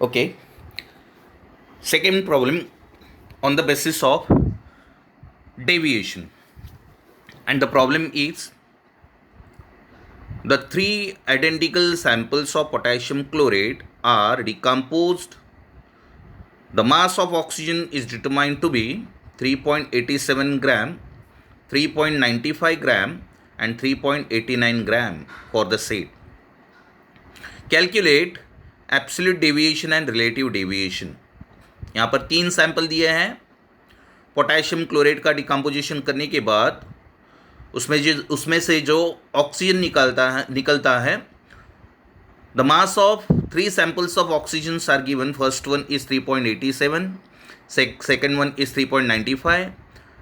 Okay. Second problem on the basis of deviation. And the problem is the three identical samples of potassium chlorate are decomposed. The mass of oxygen is determined to be 3.87 gram, 3.95 gram, and 3.89 gram for the set. Calculate absolute deviation and relative deviation. यहाँ पर तीन sample दिए हैं. Potassium chloride का decomposition करने के बाद उसमें से जो ऑक्सीजन निकलता है the mass of three samples of oxygen are given. First one is 3.87, second one is 3.95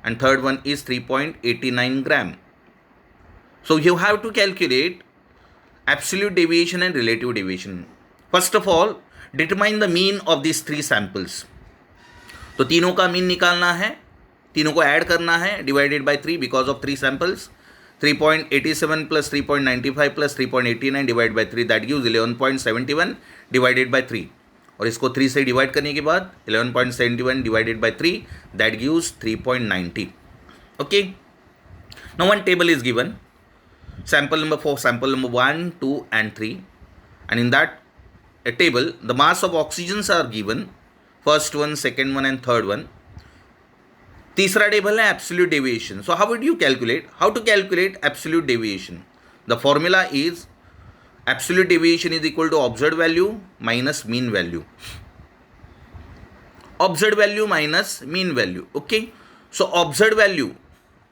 and third one is 3.89 gram. So you have to calculate absolute deviation and relative deviation. First of all, determine the mean of these three samples. तो तीनों का mean निकालना है, तीनों को add करना है, divided by 3 because of three samples. 3.87 plus 3.95 plus 3.89 divide by 3 that gives 11.71 divided by 3. और इसको 3 से डिवाइड करने के बाद 11.71 divided by 3 that gives 3.90. Okay. Now one table is given. Sample number 4, sample number 1, 2 and 3, and in that a table the mass of oxygens are given. First one, second one and third one. तीसरा table है absolute deviation. So how would you calculate? How to calculate absolute deviation? The formula is absolute deviation is equal to observed value minus mean value. Observed value minus mean value. Okay. So observed value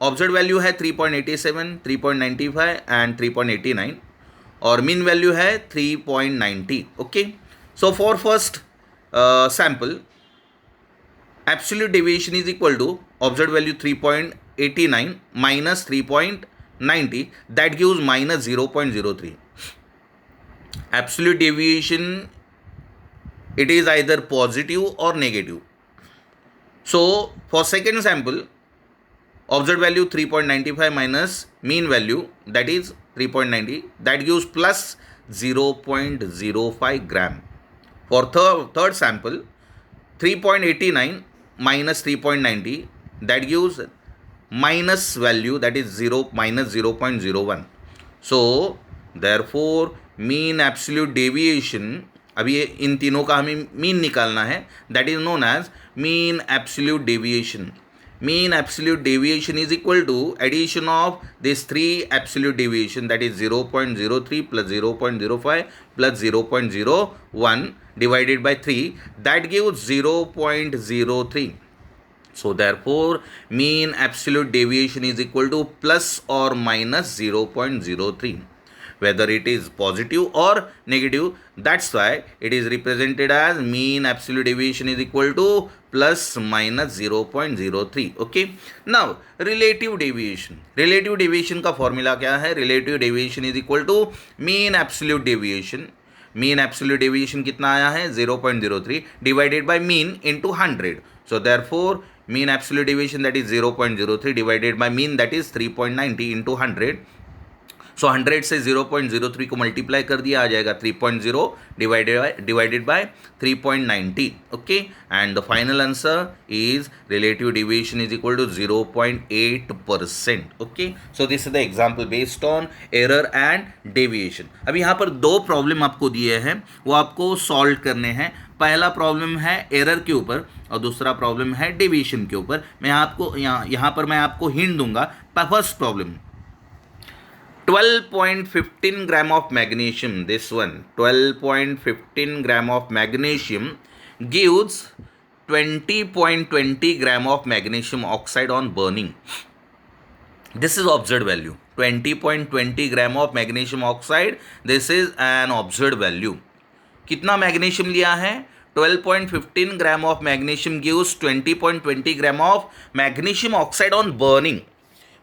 है 3.87, 3.95 and 3.89 और mean value है 3.90. Okay. So for first sample absolute deviation is equal to observe value 3.89 minus 3.90 that gives minus 0.03. Absolute deviation it is either positive और negative. So for second sample observed value 3.95 minus mean value that is 3.90 that gives plus 0.05 gram. For third sample 3.89 minus 3.90 that gives minus value that is minus 0.01. So therefore mean absolute deviation अभी इन तीनों का हमें mean निकालना है. That is known as mean absolute deviation. Mean absolute deviation is equal to addition of these three absolute deviation, that is 0.03 plus 0.05 plus 0.01 divided by 3 that gives 0.03. So therefore mean absolute deviation is equal to plus or minus 0.03. Whether it is positive or negative, that's why it is represented as mean absolute deviation is equal to plus minus 0.03. okay. Now relative deviation का formula क्या है? relative deviation is equal to mean absolute deviation. mean absolute deviation कितना आया है? 0.03 divided by mean into 100. so therefore mean absolute deviation that is 0.03 divided by mean that is 3.90 into 100. सो 100 से 0.03 को multiply कर दिया, आ जाएगा 3.0 divided by 3.90. Okay. And the final answer is relative deviation is equal to 0.8%. Okay. So this is the example based on error and deviation. अब यहाँ पर दो प्रॉब्लम आपको दिए हैं, वो आपको सॉल्व करने हैं. पहला प्रॉब्लम है एरर के ऊपर और दूसरा प्रॉब्लम है डेविएशन के ऊपर. मैं आपको यहाँ पर मैं आपको हिंट दूंगा. First problem 12.15 gram of magnesium, this one 12.15 gram of magnesium gives 20.20 gram of magnesium oxide on burning. This is observed value. 20.20 gram of magnesium oxide, this is an observed value. कितना magnesium लिया है? 12.15 gram of magnesium gives 20.20 gram of magnesium oxide on burning.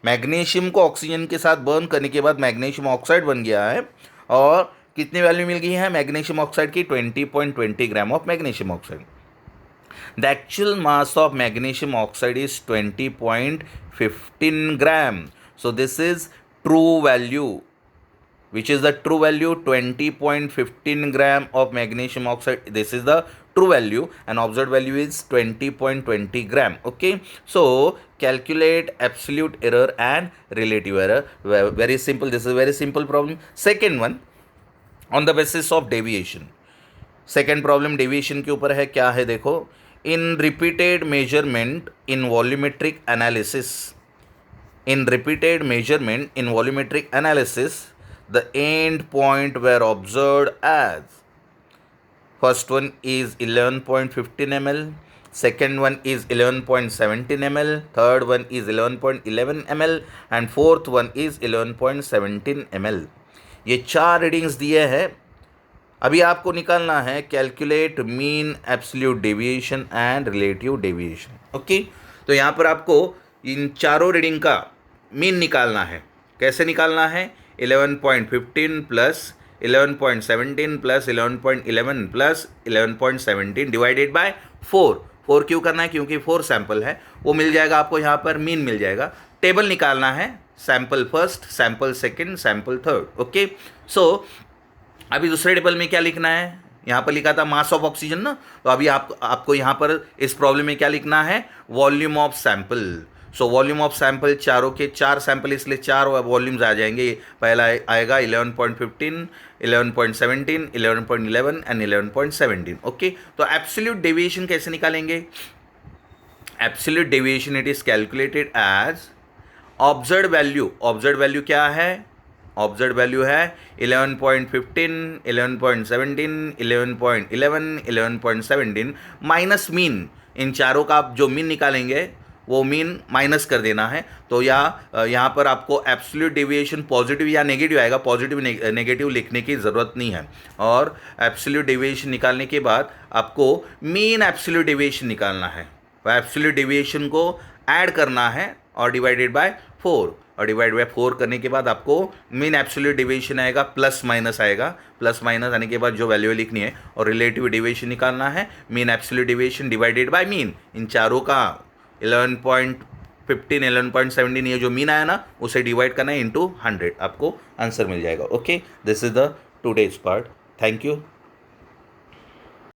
Magnesium को oxygen के साथ burn करने के बाद magnesium oxide बन गया है और कितनी वैल्यू मिल गई है मैग्नीशियम ऑक्साइड की? 20.20 gram of magnesium oxide. The actual mass of magnesium oxide is 20.15 gram. So this is true value. which is the true value 20.15 gram of magnesium oxide. This is the true value and observed value is 20.20 gram. Okay, so calculate absolute error and relative error. Very simple. This is a very simple problem. Second one, on the basis of deviation. Second problem deviation के ऊपर है. क्या है देखो, in repeated measurement in volumetric analysis, the end point were observed as, first one is 11.15 ml, second one is 11.17 ml, third one is 11.11 ml and fourth one is 11.17 ml. ये 4 readings दिए हैं. अभी आपको निकालना है calculate mean absolute deviation and relative deviation. Okay, तो यहाँ पर आपको इन चारों रीडिंग का मीन निकालना है. कैसे निकालना है? 11.15 plus 11.17 plus 11.11 plus 11.17 divided by 4. 4 क्यों करना है? क्योंकि 4 सैंपल है. वो मिल जाएगा आपको, यहाँ पर मीन मिल जाएगा. टेबल निकालना है, sample first, sample second, sample third. Okay, so अभी दूसरे टेबल में क्या लिखना है? यहाँ पर लिखा था मास ऑफ ऑक्सीजन ना, तो अभी आपको यहाँ पर इस प्रॉब्लम में क्या लिखना है? Volume of sample. So volume of sample, चारों के 4 सैंपल, इसलिए 4 वॉल्यूम्स आ जाएंगे. पहला आएगा 11.15, 11.17, 11.11 एंड 11.17. ओके, तो एब्सोल्यूट डेविएशन कैसे निकालेंगे? Absolute deviation it is calculated as observed value. Observed value क्या है? ऑब्जर्व वैल्यू है 11.15, 11.17, 11.11, 11.17 माइनस मीन. इन चारों का आप जो मीन निकालेंगे वो मीन माइनस कर देना है. तो यहाँ पर आपको एब्सोल्यूट डेविएशन पॉजिटिव या नेगेटिव आएगा. पॉजिटिव नेगेटिव लिखने की ज़रूरत नहीं है. और एब्सोल्यूट डेविएशन निकालने के बाद आपको मीन एब्सोल्यूट डेविएशन निकालना है. एब्सोल्यूट डेविएशन को ऐड करना है और डिवाइडेड बाय 4, और डिवाइड बाय 4 करने के बाद आपको मीन एब्सोल्यूट डेविएशन आएगा, प्लस माइनस आएगा. प्लस माइनस आने के बाद जो वैल्यू लिखनी है और रिलेटिव डेविएशन निकालना है. Mean absolute deviation divided by mean. इन चारों का 11.15, 11.17 ये जो मीन आया ना, उसे डिवाइड करना है इंटू 100. आपको आंसर मिल जाएगा. Okay, this is the today's part. Thank you.